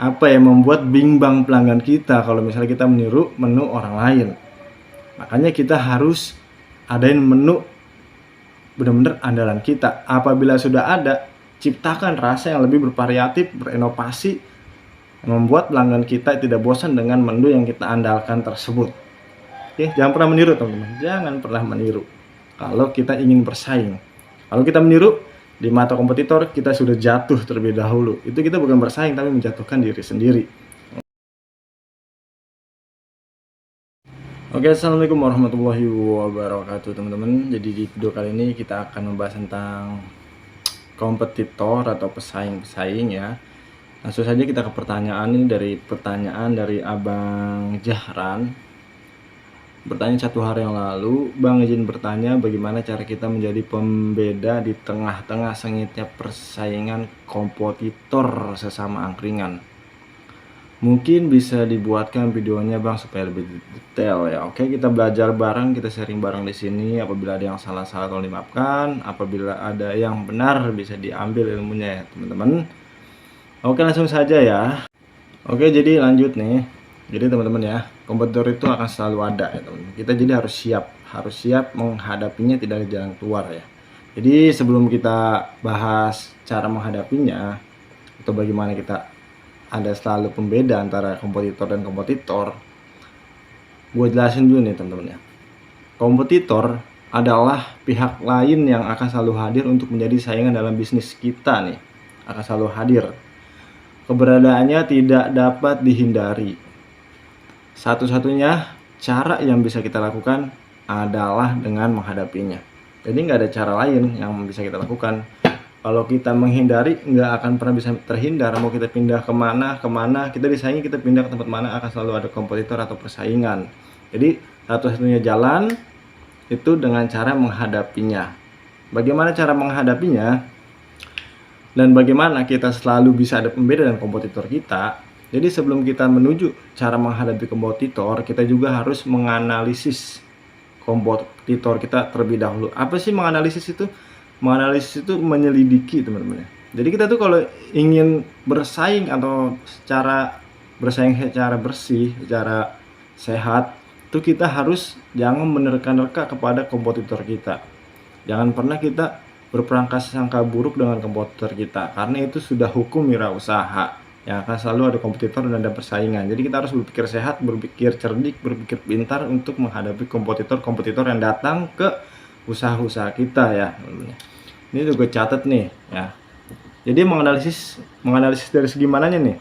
apa ya, membuat bimbang pelanggan kita kalau misalnya kita meniru menu orang lain. Makanya kita harus adain menu benar-benar andalan kita. Apabila sudah ada, ciptakan rasa yang lebih bervariatif, berinovasi, membuat pelanggan kita tidak bosan dengan menu yang kita andalkan tersebut. Oke, jangan pernah meniru teman-teman, jangan pernah meniru kalau kita ingin bersaing. Kalau kita meniru, di mata kompetitor kita sudah jatuh terlebih dahulu. Itu kita bukan bersaing tapi menjatuhkan diri sendiri. Oke, assalamualaikum warahmatullahi wabarakatuh teman-teman. Jadi di video kali ini kita akan membahas tentang kompetitor atau pesaing-pesaing ya. Langsung saja kita ke pertanyaan ini, dari pertanyaan dari Abang Jahran. Bertanya, 1 hari yang lalu, Bang izin bertanya bagaimana cara kita menjadi pembeda di tengah-tengah sengitnya persaingan kompetitor sesama angkringan. Mungkin bisa dibuatkan videonya Bang supaya lebih detail ya. Oke, kita belajar bareng, kita sharing bareng di sini. Apabila ada yang salah-salah tolong dimaafkan, apabila ada yang benar bisa diambil ilmunya ya teman-teman. Oke, langsung saja ya. Oke, jadi lanjut nih. Jadi teman-teman ya, kompetitor itu akan selalu ada ya teman-teman. Kita jadi harus siap menghadapinya, tidak ada jalan keluar ya. Jadi sebelum kita bahas cara menghadapinya atau bagaimana kita ada selalu pembeda antara kompetitor dan kompetitor, gue jelasin dulu nih teman-teman ya. Kompetitor adalah pihak lain yang akan selalu hadir untuk menjadi saingan dalam bisnis kita nih. Akan selalu hadir. Keberadaannya tidak dapat dihindari. Satu-satunya cara yang bisa kita lakukan adalah dengan menghadapinya. Jadi nggak ada cara lain yang bisa kita lakukan. Kalau kita menghindari, nggak akan pernah bisa terhindar. Mau kita pindah kemana, kita disaingi, kita pindah ke tempat mana, akan selalu ada kompetitor atau persaingan. Jadi satu-satunya jalan itu dengan cara menghadapinya. Bagaimana cara menghadapinya? Dan bagaimana kita selalu bisa ada pembeda dengan kompetitor kita? Jadi sebelum kita menuju cara menghadapi kompetitor, kita juga harus menganalisis kompetitor kita terlebih dahulu. Apa sih menganalisis itu? Menganalisis itu menyelidiki teman-teman. Jadi kita tuh kalau ingin bersaing atau bersaing secara bersih, secara sehat, tuh kita harus jangan menerka-nerka kepada kompetitor kita. Jangan pernah kita berprasangka buruk dengan kompetitor kita, karena itu sudah hukum wirausaha. Yang akan selalu ada kompetitor dan ada persaingan. Jadi kita harus berpikir sehat, berpikir cerdik, berpikir pintar untuk menghadapi kompetitor-kompetitor yang datang ke usaha-usaha kita ya. Ini juga catat nih ya. Jadi menganalisis dari segi mananya nih?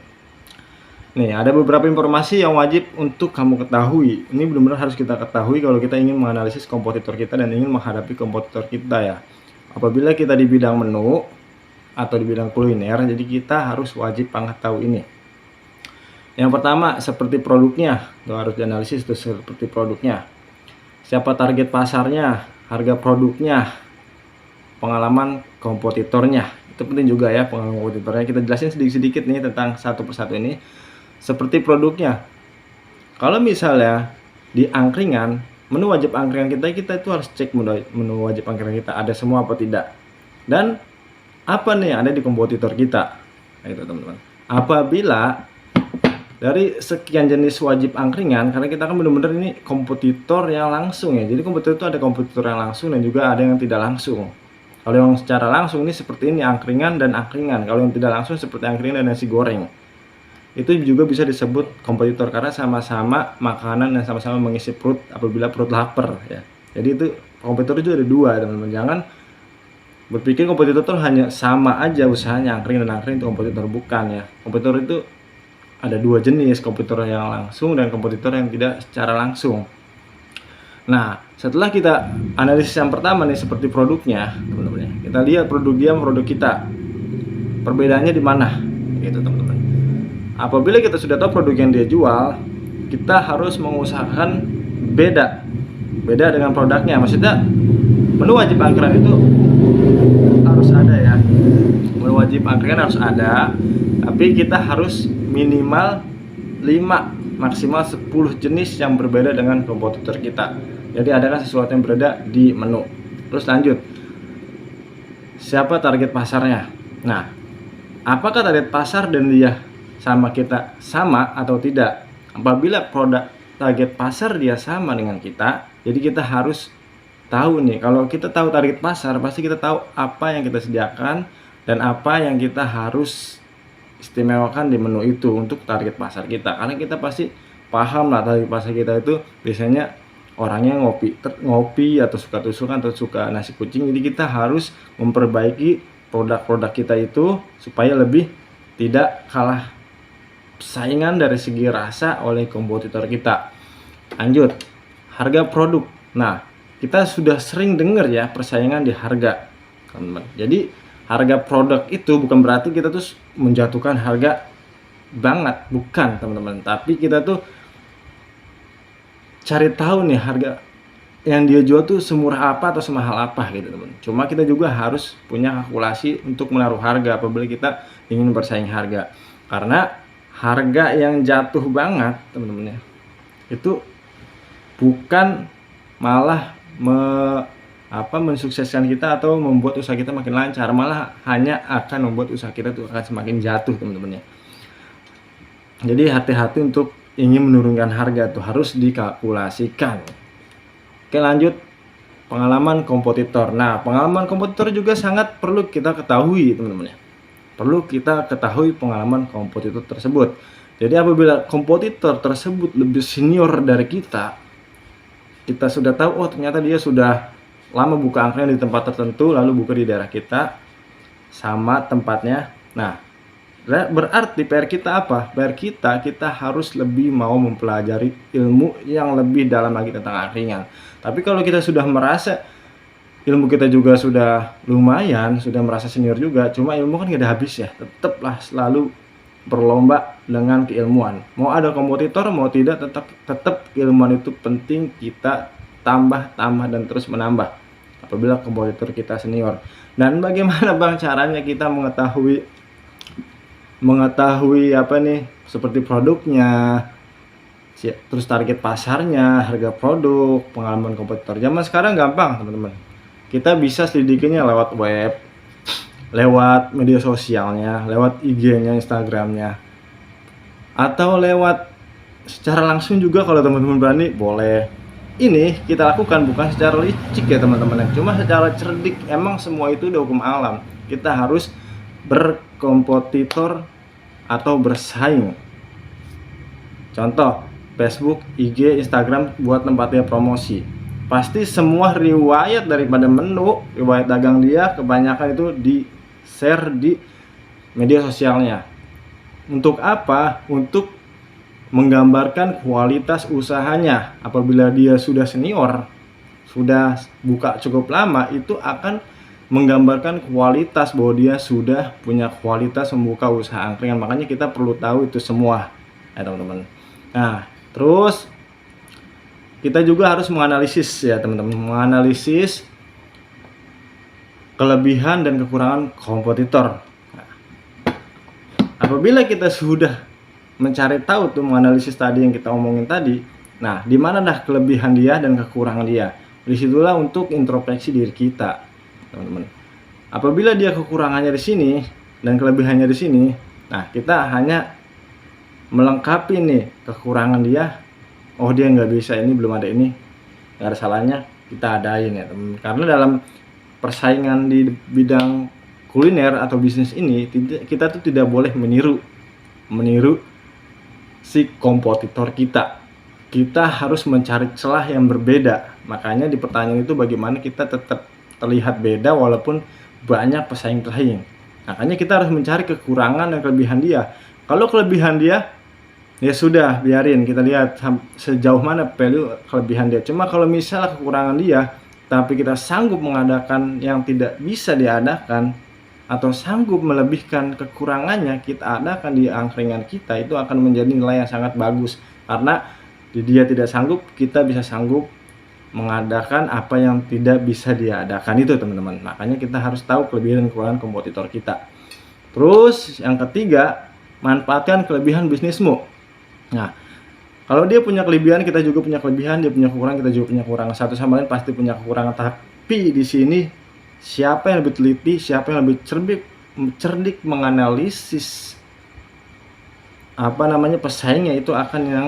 Nih, ada beberapa informasi yang wajib untuk kamu ketahui. Ini benar-benar harus kita ketahui kalau kita ingin menganalisis kompetitor kita dan ingin menghadapi kompetitor kita ya. Apabila kita di bidang menu atau di bidang kuliner, jadi kita harus wajib banget tahu ini. Yang pertama, seperti produknya, itu harus dianalisis tuh, seperti produknya. Siapa target pasarnya, harga produknya, pengalaman kompetitornya. Itu penting juga ya, pengalaman kompetitornya. Kita jelasin sedikit-sedikit nih tentang satu persatu ini. Seperti produknya. Kalau misalnya di angkringan, menu wajib angkringan kita itu harus cek menu wajib angkringan kita ada semua apa tidak. Dan apa nih yang ada di kompetitor kita? Nah, itu teman-teman. Apabila dari sekian jenis wajib angkringan, karena kita kan benar-benar ini kompetitor yang langsung ya. Jadi kompetitor itu ada kompetitor yang langsung dan juga ada yang tidak langsung. Kalau yang secara langsung ini seperti ini, angkringan dan angkringan. Kalau yang tidak langsung seperti angkringan dan nasi goreng. Itu juga bisa disebut kompetitor karena sama-sama makanan dan sama-sama mengisi perut apabila perut lapar ya. Jadi itu kompetitor itu ada dua teman-teman. Jangan berpikir kompetitor itu hanya sama aja usahanya, angkringan dan angkringan itu kompetitor, bukan ya. Kompetitor itu ada dua jenis, kompetitor yang langsung dan kompetitor yang tidak secara langsung. Nah, setelah kita analisis yang pertama nih seperti produknya, teman-teman ya. Kita lihat produk dia sama produk kita. Perbedaannya di mana? Gitu, teman-teman. Apabila kita sudah tahu produk yang dia jual, kita harus mengusahakan beda dengan produknya. Maksudnya menu wajib angkringan itu harus ada ya. Menu wajib angkringan harus ada, tapi kita harus minimal 5 maksimal 10 jenis yang berbeda dengan kompetitor kita. Jadi ada kan sesuatu yang berbeda di menu. Terus lanjut, siapa target pasarnya? Nah, apakah target pasar dan dia sama kita sama atau tidak. Apabila produk target pasar dia sama dengan kita, jadi kita harus tahu nih, kalau kita tahu target pasar, pasti kita tahu apa yang kita sediakan dan apa yang kita harus istimewakan di menu itu untuk target pasar kita. Karena kita pasti paham lah target pasar kita itu biasanya orangnya ngopi atau suka tusukan atau suka nasi kucing. Jadi kita harus memperbaiki produk-produk kita itu supaya lebih tidak kalah saingan dari segi rasa oleh kompetitor kita. Lanjut, harga produk. Nah, kita sudah sering dengar ya persaingan di harga, teman-teman. Jadi harga produk itu bukan berarti kita tuh menjatuhkan harga banget, bukan teman-teman. Tapi kita tuh cari tahu nih harga yang dia jual tuh semurah apa atau semahal apa gitu, teman. Cuma kita juga harus punya kalkulasi untuk menaruh harga apabila kita ingin bersaing harga. Karena harga yang jatuh banget, teman-teman ya, itu bukan malah mensukseskan kita atau membuat usaha kita makin lancar, malah hanya akan membuat usaha kita tuh akan semakin jatuh, teman-teman ya. Jadi hati-hati untuk ingin menurunkan harga tuh harus dikalkulasikan. Oke, lanjut, pengalaman kompetitor. Nah, pengalaman kompetitor juga sangat perlu kita ketahui, teman-teman ya. Perlu kita ketahui pengalaman kompetitor tersebut. Jadi apabila kompetitor tersebut lebih senior dari kita sudah tahu, oh ternyata dia sudah lama buka angkringan di tempat tertentu, lalu buka di daerah kita sama tempatnya. Nah, berarti PR kita apa? PR kita harus lebih mau mempelajari ilmu yang lebih dalam lagi tentang angkringan. Tapi kalau kita sudah merasa ilmu kita juga sudah lumayan, sudah merasa senior juga, cuma ilmu kan gak ada habis ya, tetaplah selalu berlomba dengan keilmuan. Mau ada kompetitor mau tidak, tetap keilmuan itu penting kita tambah dan terus menambah apabila kompetitor kita senior. Dan bagaimana bang caranya kita mengetahui apa nih, seperti produknya, terus target pasarnya, harga produk, pengalaman kompetitor. Zaman sekarang gampang, teman-teman. Kita bisa selidikinya lewat web, lewat media sosialnya, lewat IG-nya, Instagram-nya, atau lewat secara langsung juga kalau teman-teman berani, boleh. Ini kita lakukan bukan secara licik ya teman-teman, cuma secara cerdik. Emang semua itu udah hukum alam. Kita harus berkompetitor atau bersaing. Contoh, Facebook, IG, Instagram buat tempatnya promosi. Pasti semua riwayat daripada menu, riwayat dagang dia kebanyakan itu di-share di media sosialnya. Untuk apa? Untuk menggambarkan kualitas usahanya. Apabila dia sudah senior, sudah buka cukup lama, itu akan menggambarkan kualitas bahwa dia sudah punya kualitas membuka usaha angkringan. Makanya kita perlu tahu itu semua ya teman-teman. Nah, terus kita juga harus menganalisis ya teman-teman, menganalisis kelebihan dan kekurangan kompetitor. Nah, apabila kita sudah mencari tahu tuh, menganalisis tadi yang kita omongin tadi, nah di mana dah kelebihan dia dan kekurangan dia, disitulah untuk introspeksi diri kita, teman-teman. Apabila dia kekurangannya di sini dan kelebihannya di sini, nah kita hanya melengkapi nih kekurangan dia. Oh dia nggak bisa ini, belum ada ini, nggak ada salahnya kita adain ya teman. Karena dalam persaingan di bidang kuliner atau bisnis ini, kita tuh tidak boleh meniru si kompetitor kita. Kita harus mencari celah yang berbeda. Makanya di pertanyaan itu bagaimana kita tetap terlihat beda walaupun banyak pesaing-pesaing. Makanya kita harus mencari kekurangan dan kelebihan dia. Kalau kelebihan dia, ya sudah, biarin, kita lihat sejauh mana value kelebihan dia. Cuma kalau misalnya kekurangan dia, tapi kita sanggup mengadakan yang tidak bisa diadakan, atau sanggup melebihkan kekurangannya, kita adakan di angkringan kita, itu akan menjadi nilai yang sangat bagus. Karena dia tidak sanggup, kita bisa sanggup mengadakan apa yang tidak bisa diadakan itu teman-teman. Makanya kita harus tahu kelebihan dan kekurangan kompetitor kita. Terus yang ketiga, manfaatkan kelebihan bisnismu. Nah, kalau dia punya kelebihan, kita juga punya kelebihan, dia punya kekurangan, kita juga punya kekurangan. Satu sama lain pasti punya kekurangan, tapi di sini siapa yang lebih teliti, siapa yang lebih cerdik menganalisis pesaingnya itu akan yang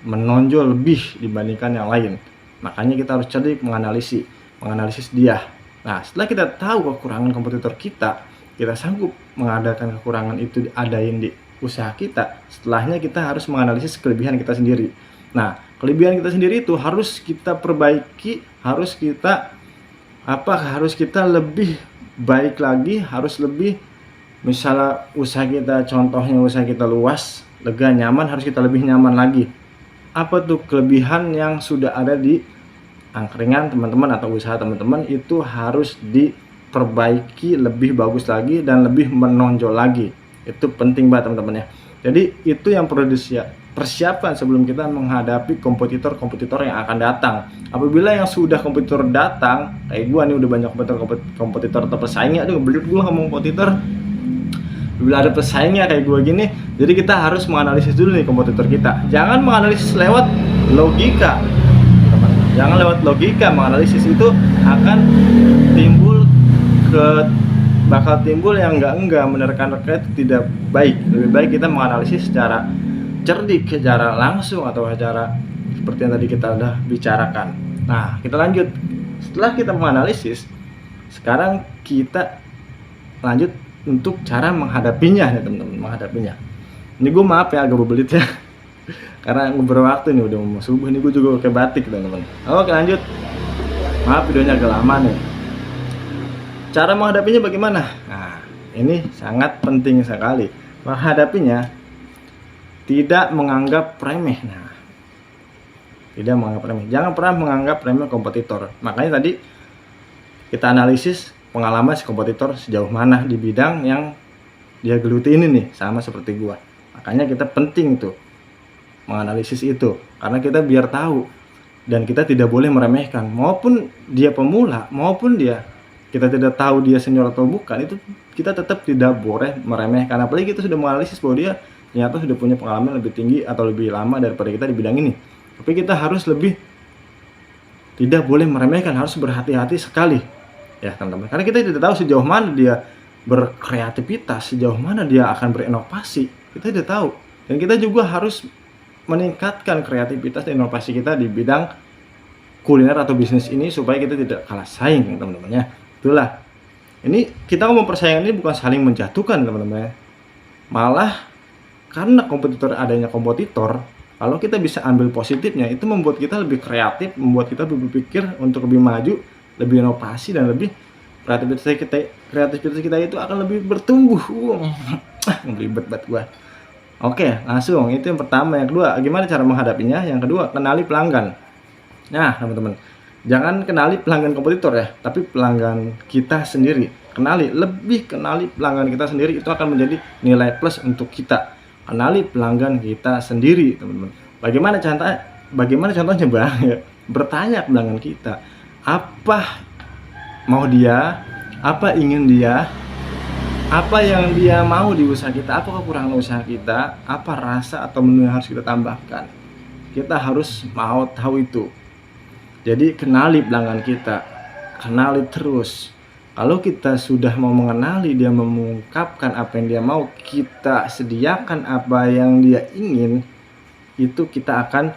menonjol lebih dibandingkan yang lain. Makanya kita harus cerdik menganalisis dia. Nah, setelah kita tahu kekurangan kompetitor kita sanggup mengadakan kekurangan itu diadain di usaha kita. Setelahnya kita harus menganalisis kelebihan kita sendiri. Nah, kelebihan kita sendiri itu harus kita perbaiki, harus kita lebih baik lagi, harus lebih, misalnya usaha kita, contohnya usaha kita luas, lega, nyaman, harus kita lebih nyaman lagi. Apa tuh kelebihan yang sudah ada di angkringan teman-teman atau usaha teman-teman, itu harus diperbaiki lebih bagus lagi dan lebih menonjol lagi. Itu penting banget teman-teman ya. Jadi itu yang perlu persiapkan sebelum kita menghadapi kompetitor-kompetitor yang akan datang. Apabila yang sudah kompetitor datang, kayak gua nih udah banyak kompetitor atau pesaingnya, aduh belut gua ngomong kompetitor. Bila ada pesaingnya kayak gua gini, jadi kita harus menganalisis dulu nih kompetitor kita. Jangan menganalisis lewat logika, teman. Jangan lewat logika menganalisis, itu akan bakal timbul yang enggak menerka-nerka, itu tidak baik. Lebih baik kita menganalisis secara cerdik, secara langsung, atau secara seperti yang tadi kita udah bicarakan. Nah, kita lanjut. Setelah kita menganalisis, sekarang kita lanjut untuk cara menghadapinya ya teman-teman, menghadapinya. Ini gue maaf ya agak berbelit ya, karena beberapa waktu nih udah mau subuh, ini gue juga pakai batik teman-teman. Oke lanjut, maaf videonya agak lama nih. Cara menghadapinya bagaimana? Nah, ini sangat penting sekali. Menghadapinya tidak menganggap remeh. Nah, tidak menganggap remeh. Jangan pernah menganggap remeh kompetitor. Makanya tadi kita analisis pengalaman si kompetitor sejauh mana di bidang yang dia geluti ini nih, sama seperti gua. Makanya kita penting tuh menganalisis itu, karena kita biar tahu, dan kita tidak boleh meremehkan. Maupun dia pemula, maupun kita tidak tahu dia senior atau bukan, itu kita tetap tidak boleh meremehkan. Apalagi kita sudah menganalisis bahwa dia ternyata sudah punya pengalaman lebih tinggi atau lebih lama daripada kita di bidang ini. Tapi kita harus tidak boleh meremehkan, harus berhati-hati sekali ya teman-teman, karena kita tidak tahu sejauh mana dia berkreativitas, sejauh mana dia akan berinovasi, kita tidak tahu. Dan kita juga harus meningkatkan kreativitas dan inovasi kita di bidang kuliner atau bisnis ini supaya kita tidak kalah saing teman-teman ya. Itulah, ini kita ngomong persaingan ini bukan saling menjatuhkan teman-teman ya. Malah karena adanya kompetitor, kalau kita bisa ambil positifnya, itu membuat kita lebih kreatif, membuat kita berpikir untuk lebih maju, lebih inovasi, dan lebih kreativitas kita itu akan lebih bertumbuh. Ribet banget gua. Oke, langsung itu yang pertama. Yang kedua, gimana cara menghadapinya? Yang kedua, kenali pelanggan. Nah, teman-teman, jangan kenali pelanggan kompetitor ya, tapi pelanggan kita sendiri. Kenali pelanggan kita sendiri, itu akan menjadi nilai plus untuk kita. Kenali pelanggan kita sendiri, teman-teman. Bagaimana contohnya Bang? Ya, bertanya ke pelanggan kita, apa mau dia, apa ingin dia, apa yang dia mau di usaha kita, apa kekurangan usaha kita, apa rasa atau menu yang harus kita tambahkan. Kita harus mau tahu itu. Jadi kenali pelanggan kita, kenali terus. Kalau kita sudah mau mengenali, dia mengungkapkan apa yang dia mau, kita sediakan apa yang dia ingin, itu kita akan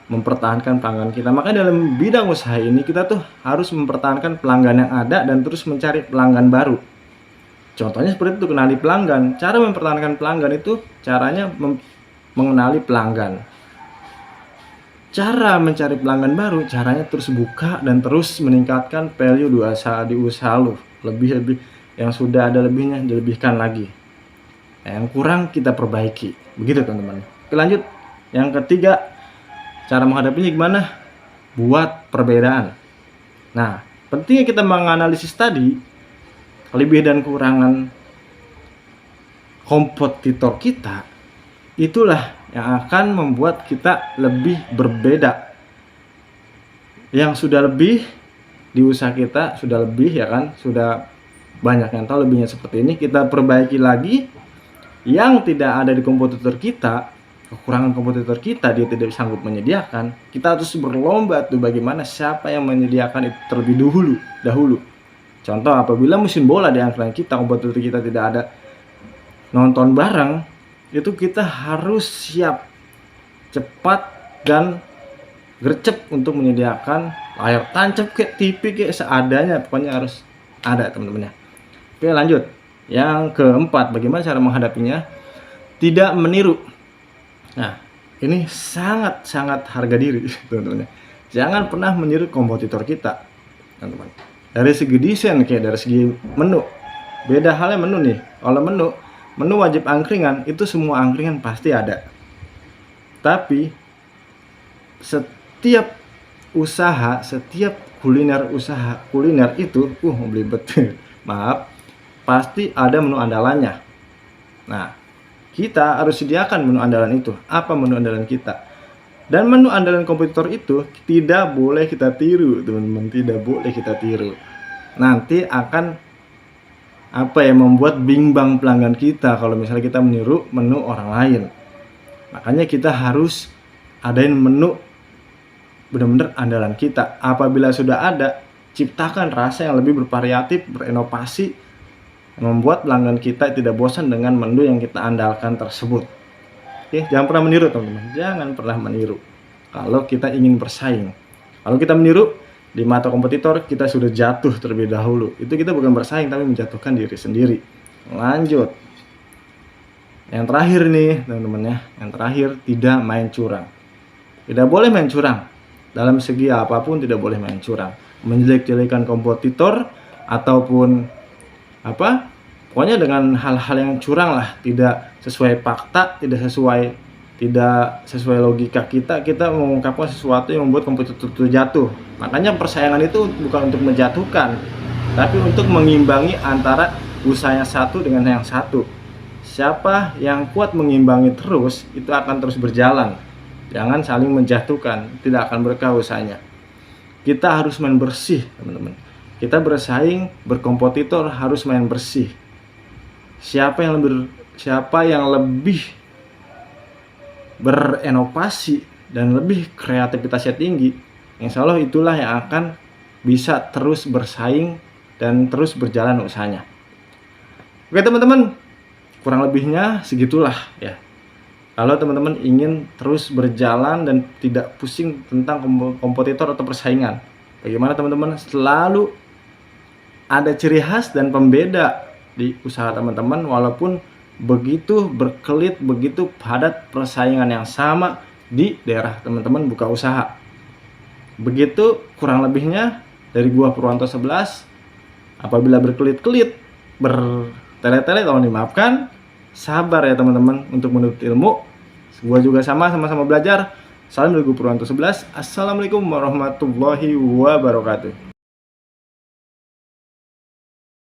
mempertahankan pelanggan kita. Makanya dalam bidang usaha ini kita tuh harus mempertahankan pelanggan yang ada dan terus mencari pelanggan baru. Contohnya seperti itu, kenali pelanggan. Cara mempertahankan pelanggan itu caranya mengenali pelanggan. Cara mencari pelanggan baru, caranya terus buka dan terus meningkatkan value di usaha lu. Lebih yang sudah ada lebihnya dilebihkan lagi. Yang kurang kita perbaiki. Begitu teman-teman. Oke, lanjut. Yang ketiga, cara menghadapinya gimana? Buat perbedaan. Nah, pentingnya kita menganalisis tadi kelebihan dan kekurangan kompetitor kita, itulah yang akan membuat kita lebih berbeda. Yang sudah lebih di usaha kita, sudah lebih ya kan, sudah banyak yang tahu lebihnya seperti ini, kita perbaiki lagi. Yang tidak ada di kompetitor kita, kekurangan kompetitor kita, dia tidak sanggup menyediakan, kita harus berlomba tuh bagaimana siapa yang menyediakan itu terlebih dahulu. Contoh, apabila musim bola di angkringan kita, kompetitor kita tidak ada nonton bareng, itu kita harus siap, cepat, dan gercep untuk menyediakan layar tancap kayak TV kayak seadanya, pokoknya harus ada teman-teman ya. Oke, lanjut. Yang keempat, bagaimana cara menghadapinya? Tidak meniru. Nah, ini sangat-sangat harga diri teman-teman ya. Jangan pernah meniru kompetitor kita teman-teman. Dari segi desain kayak dari segi menu, beda halnya menu nih. Kalau menu wajib angkringan, itu semua angkringan pasti ada. Tapi setiap usaha, setiap kuliner itu belibet maaf, pasti ada menu andalannya. Nah, kita harus sediakan menu andalan itu. Apa menu andalan kita? Dan menu andalan kompetitor itu tidak boleh kita tiru teman-teman, tidak boleh kita tiru. Nanti akan membuat bimbang pelanggan kita kalau misalnya kita meniru menu orang lain. Makanya kita harus adain menu benar-benar andalan kita. Apabila sudah ada, ciptakan rasa yang lebih bervariatif, berinovasi, membuat pelanggan kita tidak bosan dengan menu yang kita andalkan tersebut. Oke, jangan pernah meniru teman-teman, jangan pernah meniru kalau kita ingin bersaing. Kalau kita meniru, di mata kompetitor kita sudah jatuh terlebih dahulu. Itu kita bukan bersaing tapi menjatuhkan diri sendiri. Lanjut. Yang terakhir nih teman-teman ya, yang terakhir, tidak main curang. Tidak boleh main curang. Dalam segi apapun tidak boleh main curang. Menjelek-jelekan kompetitor ataupun pokoknya dengan hal-hal yang curang lah, tidak sesuai fakta, tidak sesuai logika kita mengungkapkan sesuatu yang membuat kompetitor itu jatuh. Makanya persaingan itu bukan untuk menjatuhkan, tapi untuk mengimbangi antara usaha yang satu dengan yang satu. Siapa yang kuat mengimbangi terus, itu akan terus berjalan. Jangan saling menjatuhkan, tidak akan berkah usahanya. Kita harus main bersih teman-teman. Kita bersaing, berkompetitor harus main bersih. Siapa yang lebih berinovasi dan lebih kreativitasnya tinggi, insya Allah itulah yang akan bisa terus bersaing dan terus berjalan usahanya. Oke teman-teman, kurang lebihnya segitulah ya. Kalau teman-teman ingin terus berjalan dan tidak pusing tentang kompetitor atau persaingan, bagaimana teman-teman selalu ada ciri khas dan pembeda di usaha teman-teman, walaupun begitu berkelit, begitu padat persaingan yang sama di daerah teman-teman buka usaha. Begitu kurang lebihnya dari gua Purwanto 11. Apabila berkelit-kelit, bertele-tele, tolong dimaafkan. Sabar ya teman-teman untuk menuntut ilmu. Gua juga sama-sama belajar. Salam dari gua Purwanto 11. Assalamualaikum warahmatullahi wabarakatuh.